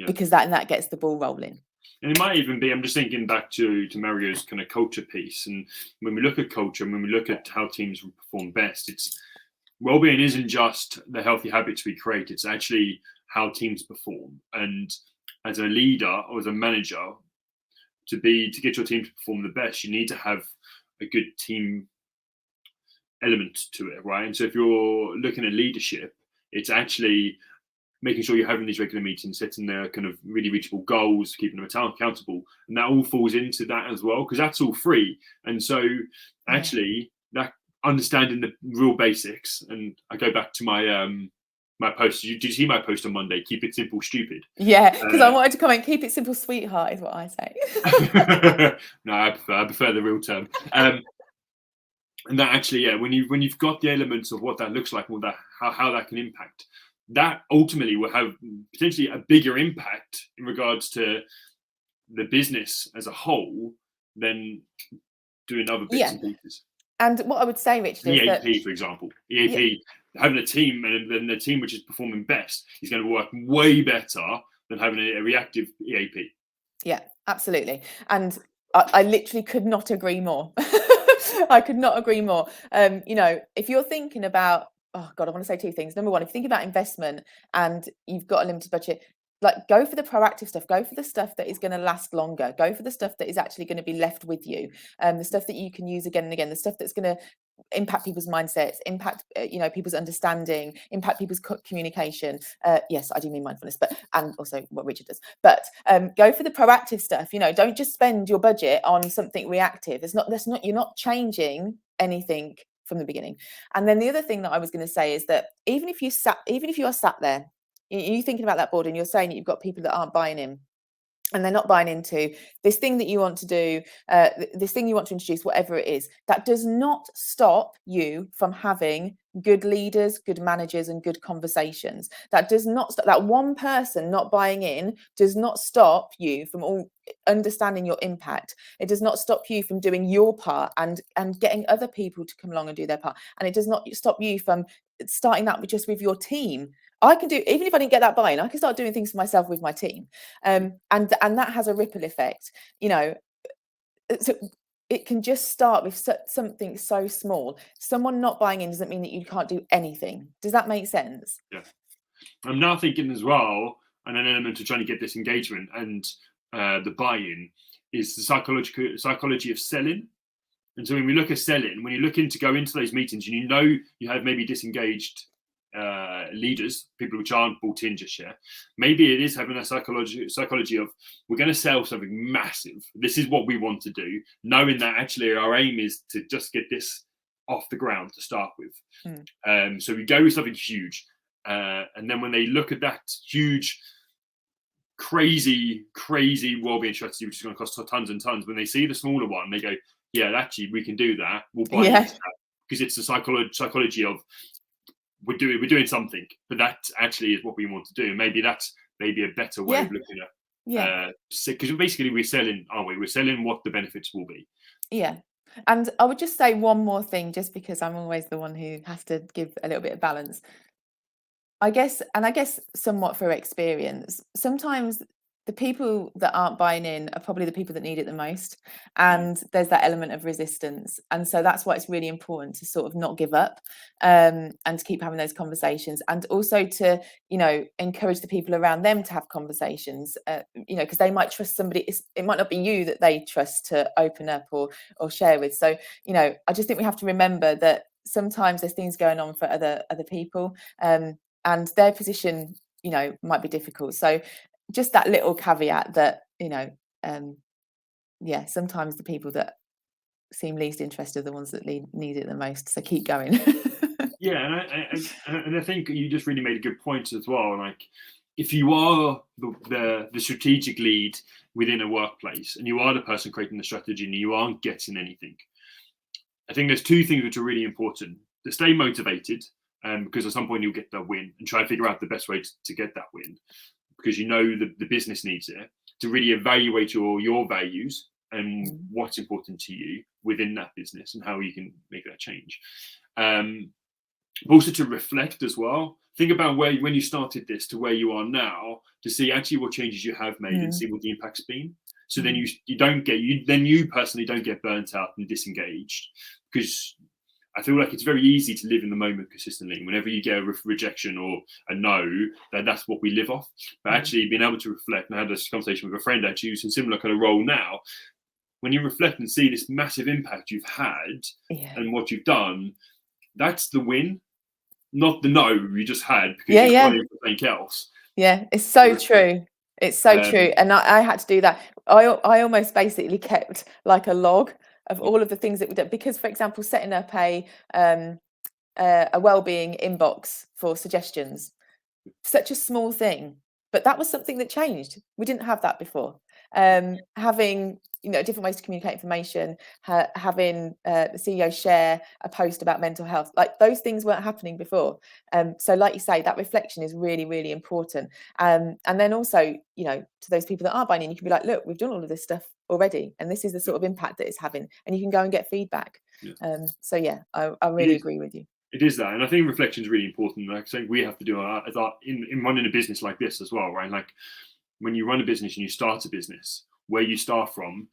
Speaker 2: because that gets the ball rolling.
Speaker 1: And it might even be, I'm just thinking back to Mario's kind of culture piece. And when we look at culture, and when we look at how teams perform best, it's well-being isn't just the healthy habits we create, it's actually how teams perform. And as a leader or as a manager, to get your team to perform the best, you need to have a good team element to it, right? And so if you're looking at leadership, it's actually making sure you're having these regular meetings, setting their kind of really reachable goals, keeping them accountable. And that all falls into that as well, because that's all free. And so actually that understanding the real basics, and I go back to my my post. Did you see my post on Monday? Keep it simple, stupid.
Speaker 2: Yeah, because I wanted to comment, keep it simple, sweetheart, is what I say.
Speaker 1: No, I prefer the real term. And that actually, when you've got the elements of what that looks like, and how that can impact, that ultimately will have potentially a bigger impact in regards to the business as a whole than doing other bits and pieces.
Speaker 2: And what I would say, Richard, is
Speaker 1: EAP, for example, EAP having a team, and then the team which is performing best is going to work way better than having a reactive EAP.
Speaker 2: Yeah, absolutely. And I literally could not agree more. I could not agree more. You know, if you're thinking about, oh God, I want to say two things. Number one, if you think about investment and you've got a limited budget, like go for the proactive stuff, go for the stuff that is going to last longer, go for the stuff that is actually going to be left with you, the stuff that you can use again and again, the stuff that's going to impact people's mindsets, impact you know, people's understanding, impact people's communication. Yes, I do mean mindfulness, but and also what Richard does. But go for the proactive stuff. You know, don't just spend your budget on something reactive. That's not you're not changing anything from the beginning. And then the other thing that I was going to say is that even if you are sat there, you're thinking about that board and you're saying that you've got people that aren't buying in, and they're not buying into this thing that you want to do, this thing you want to introduce, whatever it is, that does not stop you from having good leaders, good managers, and good conversations. That does not stop, that one person not buying in does not stop you from all understanding your impact. It does not stop you from doing your part and getting other people to come along and do their part. And it does not stop you from starting that with your team. I can do, even if I didn't get that buy-in, I can start doing things for myself with my team. And that has a ripple effect, you know. So it can just start with something so small. Someone not buying in doesn't mean that you can't do anything. Does that make sense?
Speaker 1: Yeah. I'm now thinking as well, and an element of trying to get this engagement and the buy-in is the psychology of selling. And so when we look at selling, when you look into go into those meetings and you know you have maybe disengaged leaders, people which aren't bought in just yet, maybe it is having a psychology of, we're going to sell something massive. This is what we want to do, knowing that actually our aim is to just get this off the ground to start with. So we go with something huge. And then when they look at that huge, crazy wellbeing strategy, which is going to cost tons and tons, when they see the smaller one, they go, yeah, actually, we can do that. We'll buy into that. Because it's the psychology of, we're doing something, but that actually is what we want to do. Maybe that's a better way of looking at because basically we're selling, aren't we? We're selling what the benefits will be.
Speaker 2: Yeah. And I would just say one more thing, just because I'm always the one who has to give a little bit of balance. I guess somewhat through experience, sometimes the people that aren't buying in are probably the people that need it the most. And there's that element of resistance. And so that's why it's really important to sort of not give up, and to keep having those conversations, and also to, you know, encourage the people around them to have conversations, you know, because they might trust somebody. It might not be you that they trust to open up or share with. So, you know, I just think we have to remember that sometimes there's things going on for other people, and their position, you know, might be difficult. So just that little caveat that, you know, sometimes the people that seem least interested are the ones that need it the most. So keep going.
Speaker 1: Yeah, and I think you just really made a good point as well. Like, if you are the strategic lead within a workplace and you are the person creating the strategy and you aren't getting anything, I think there's two things which are really important: to stay motivated, because at some point you'll get that win, and try to figure out the best way to get that win, because you know the business needs it, to really evaluate your values and what's important to you within that business and how you can make that change. Also to reflect as well. Think about when you started this to where you are now, to see actually what changes you have made and see what the impact's been. So then you personally don't get burnt out and disengaged, because I feel like it's very easy to live in the moment consistently. Whenever you get a rejection or a no, that's what we live off. But actually being able to reflect, and I had this conversation with a friend actually who's in a similar kind of role now, when you reflect and see this massive impact you've had and what you've done, that's the win, not the no you just had because you're trying for something else.
Speaker 2: Yeah, it's so true. It's so true. And I had to do that. I almost basically kept like a log of all of the things that we did, because, for example, setting up a wellbeing inbox for suggestions, such a small thing, but that was something that changed. We didn't have that before. Having, you know, different ways to communicate information, having the CEO share a post about mental health, like those things weren't happening before. So like you say, that reflection is really, really important. And then also, you know, to those people that are buying in, you can be like, look, we've done all of this stuff already, and this is the sort of impact that it's having, and you can go and get feedback. So yeah, I really agree with you.
Speaker 1: It is that, and I think reflection is really important. Like I think we have to do in running a business like this as well, right? Like when you run a business and you start a business, where you start from,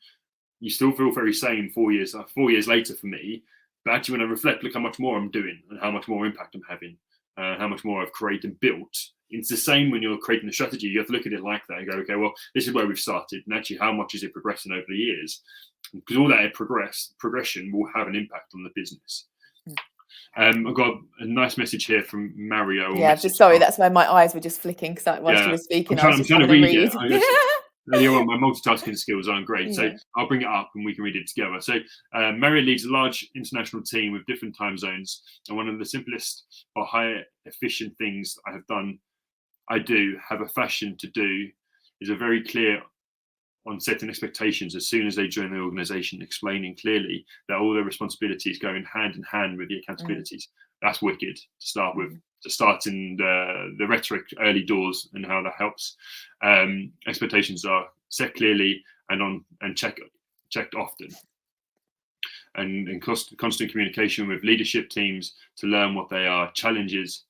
Speaker 1: you still feel very same 4 years. 4 years later for me, but actually when I reflect, look how much more I'm doing and how much more impact I'm having, how much more I've created and built. It's the same when you're creating a strategy. You have to look at it like that and go, okay, well, this is where we've started, and actually, how much is it progressing over the years? Because all that progression will have an impact on the business. I've got a nice message here from Mario.
Speaker 2: Yeah, just sorry, that's where my eyes were just flicking whilst you were speaking.
Speaker 1: I'm trying to read it. Earlier on, my
Speaker 2: Yeah.
Speaker 1: multitasking skills aren't great, so I'll bring it up and we can read it together. So, Mario leads a large international team with different time zones, and one of the simplest or high efficient things I have a fashion to do, is a very clear on setting expectations as soon as they join the organization, explaining clearly that all their responsibilities go hand in hand with the accountabilities. That's wicked to start with, to start in the rhetoric early doors and how that helps. Expectations are set clearly and checked often, and constant communication with leadership teams to learn what their challenges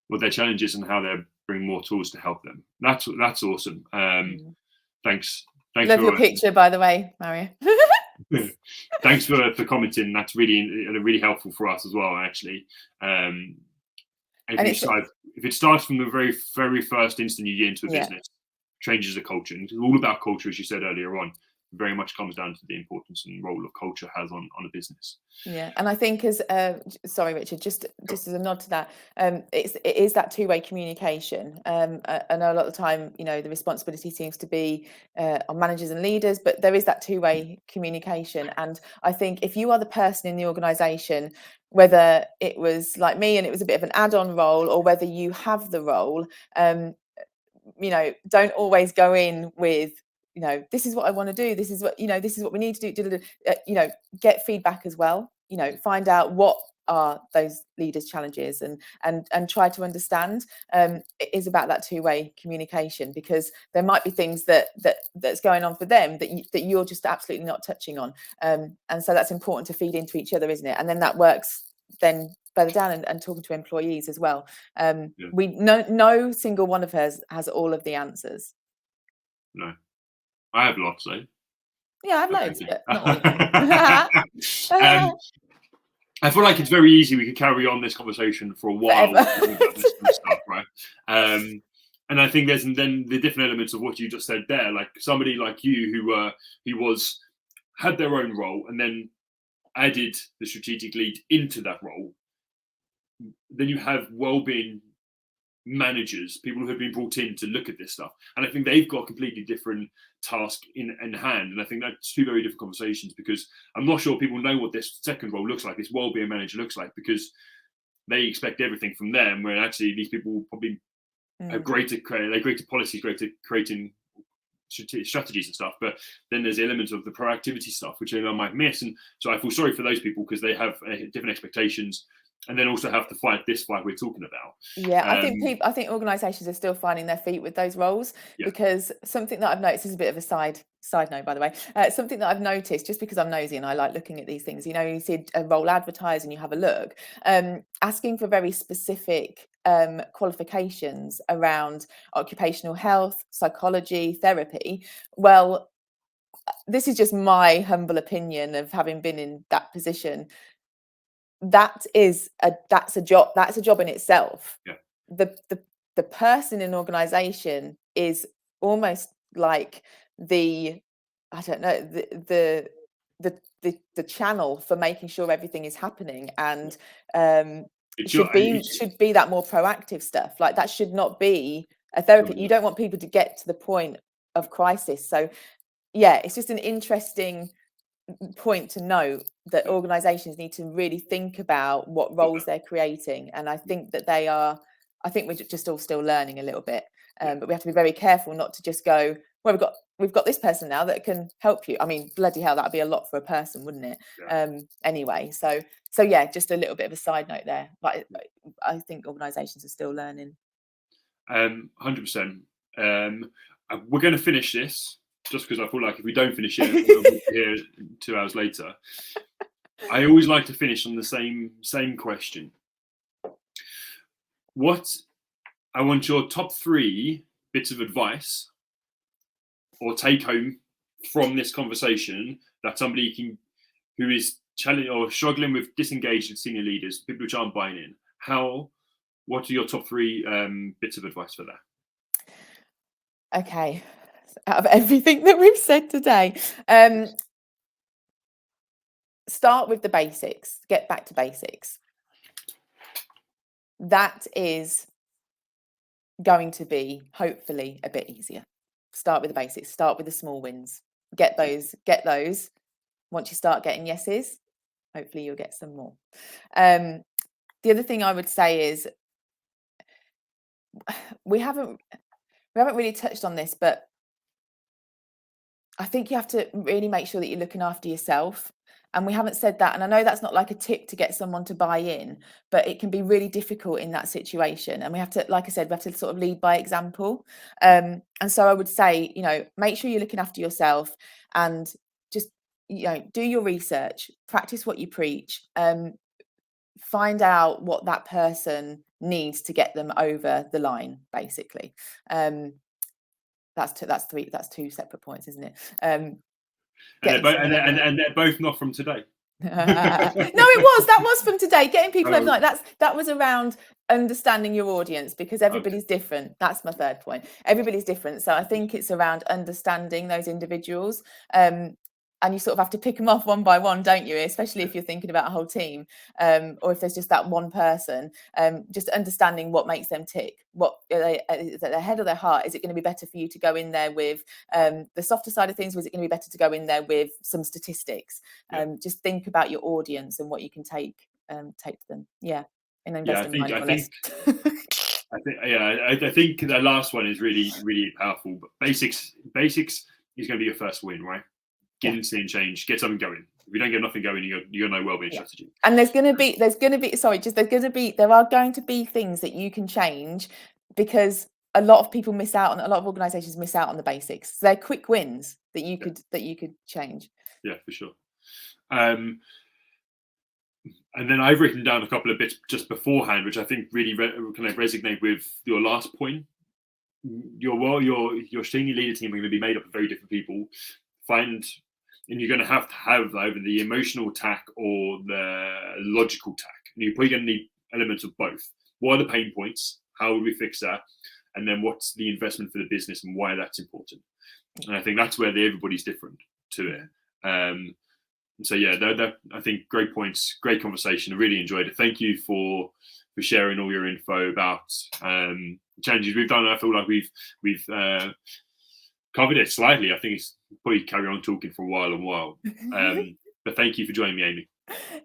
Speaker 1: and how they bring more tools to help them. That's awesome. Thanks.
Speaker 2: Love your picture, by the way, Mario.
Speaker 1: Thanks for commenting. That's really helpful for us as well, actually. If it starts from the very, very first instant you get into a business, changes the culture. And it's all about culture, as you said earlier on. Very much comes down to the importance and role of culture has on a business.
Speaker 2: Yeah, and I think sorry, Richard, just as a nod to that, it is that two-way communication. I know a lot of the time, the responsibility seems to be on managers and leaders, but there is that two-way communication. And I think if you are the person in the organisation, whether it was like me and it was a bit of an add-on role, or whether you have the role, don't always go in with, this is what I want to do. This is what we need to do. Get feedback as well. Find out what are those leaders' challenges and try to understand. It is about that two-way communication, because there might be things that's going on for them that you're just absolutely not touching on. And so that's important to feed into each other, isn't it? And then that works then further down and talking to employees as well. We no single one of us has all of the answers.
Speaker 1: No. I have lots, though.
Speaker 2: Yeah, I have loads, but not all of them.
Speaker 1: I feel like it's very easy. We could carry on this conversation for a while about this kind of stuff, right? And I think there's then the different elements of what you just said there. Like somebody like you who had their own role and then added the strategic lead into that role. Then you have wellbeing managers, people who have been brought in to look at this stuff, and I think they've got a completely different task in hand, and I think that's two very different conversations, because I'm not sure people know what this second role looks like, this wellbeing manager looks like, because they expect everything from them, where actually these people probably have greater policies, greater creating strategies and stuff, but then there's the element of the proactivity stuff which they might miss, and so I feel sorry for those people because they have different expectations and then also have to fight this fight we're talking about.
Speaker 2: Yeah, I think organisations are still finding their feet with those roles, because something that I've noticed is a bit of a side note, by the way. Something that I've noticed, just because I'm nosy and I like looking at these things, you see a role advertised and you have a look, asking for very specific qualifications around occupational health, psychology, therapy. Well, this is just my humble opinion of having been in that position. That's a job in itself. The person in organisation is almost like the channel for making sure everything is happening, and it should be that more proactive stuff. Like that should not be a therapy. You don't want people to get to the point of crisis. So it's just an interesting point to note that organizations need to really think about what roles they're creating, and I think that we're just all still learning a little bit, but we have to be very careful not to just go, well, we've got this person now that can help you. I mean, bloody hell, that'd be a lot for a person, wouldn't it? Anyway, so just a little bit of a side note there, but I think organizations are still learning.
Speaker 1: 100%. We're going to finish this, just because I feel like if we don't finish it, we'll be here 2 hours later. I always like to finish on the same question. what I want your top 3 bits of advice or take home from this conversation that somebody can, who is challenging or struggling with disengaged senior leaders, people which aren't buying in. What are your top 3 bits of advice for that?
Speaker 2: Okay, out of everything that we've said today, start with the basics. Get back to basics. That is going to be hopefully a bit easier. Start with the basics. Start with the small wins. Get those. Once you start getting yeses, hopefully you'll get some more. The other thing I would say is we haven't really touched on this, but I think you have to really make sure that you're looking after yourself. And we haven't said that. And I know that's not like a tip to get someone to buy in, but it can be really difficult in that situation. And we have to, like I said, we have to sort of lead by example. And so I would say, make sure you're looking after yourself and just, do your research, practice what you preach, find out what that person needs to get them over the line, basically. That's 2 separate points, isn't it?
Speaker 1: And they're both not from today.
Speaker 2: No, that was from today. Getting people overnight. That was around understanding your audience, because everybody's different. That's my third point. Everybody's different. So I think it's around understanding those individuals. And you sort of have to pick them off one by one, don't you? Especially if you're thinking about a whole team, or if there's just that one person. Just understanding what makes them tick. What is it, their head or their heart? Is it going to be better for you to go in there with the softer side of things, or is it going to be better to go in there with some statistics? Just think about your audience and what you can take to them. Yeah, and invest in mindfulness.
Speaker 1: I think the last one is really, really powerful. But basics is going to be your first win, right? Get into and change, get something going. If you don't get nothing going, you got no wellbeing strategy. And
Speaker 2: there are going to be things that you can change, because a lot of people miss out on, a lot of organizations miss out on the basics. They're quick wins that you could change.
Speaker 1: Yeah, for sure. And then I've written down a couple of bits just beforehand, which I think really kind of resonate with your last point. Your senior leader team are going to be made up of very different people. And you're going to have either the emotional tack or the logical tack. And you're probably going to need elements of both. What are the pain points? How would we fix that? And then what's the investment for the business and why that's important? And I think that's where everybody's different to it. And so, I think great points, great conversation. I really enjoyed it. Thank you for sharing all your info about challenges we've done. I feel like we've covered it slightly. I think it's probably carry on talking for a while. But thank you for joining me, Amy.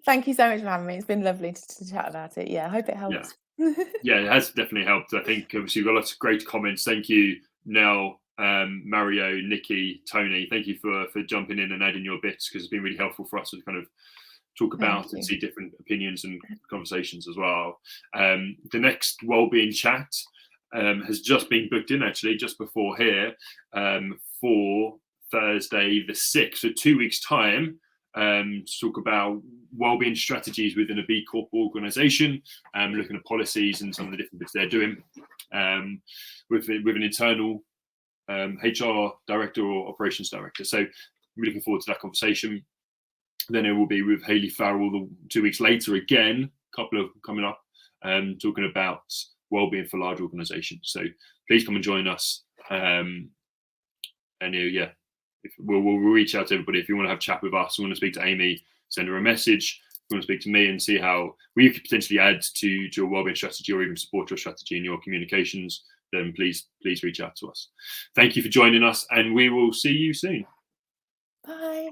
Speaker 2: Thank you so much for having me. It's been lovely to chat about it. Yeah, I hope it helps.
Speaker 1: Yeah, it has definitely helped. I think obviously we've got lots of great comments. Thank you, Nell, Mario, Nikki, Tony. Thank you for jumping in and adding your bits, because it's been really helpful for us to kind of talk about and see different opinions and conversations as well. The next Wellbeing Chat has just been booked in, actually, just before here, for Thursday the 6th, so 2 weeks' time, to talk about wellbeing strategies within a B Corp organisation, looking at policies and some of the different bits they're doing, with an internal HR director or operations director. So I'm looking forward to that conversation. Then it will be with Hayley Farrell 2 weeks later again, a couple of coming up, talking about wellbeing for large organizations. So please come and join us. We'll reach out to everybody. If you want to have a chat with us, you want to speak to Amy, send her a message. If you want to speak to me and see how we could potentially add to your wellbeing strategy or even support your strategy in your communications, then please reach out to us. Thank you for joining us, and we will see you soon.
Speaker 2: Bye.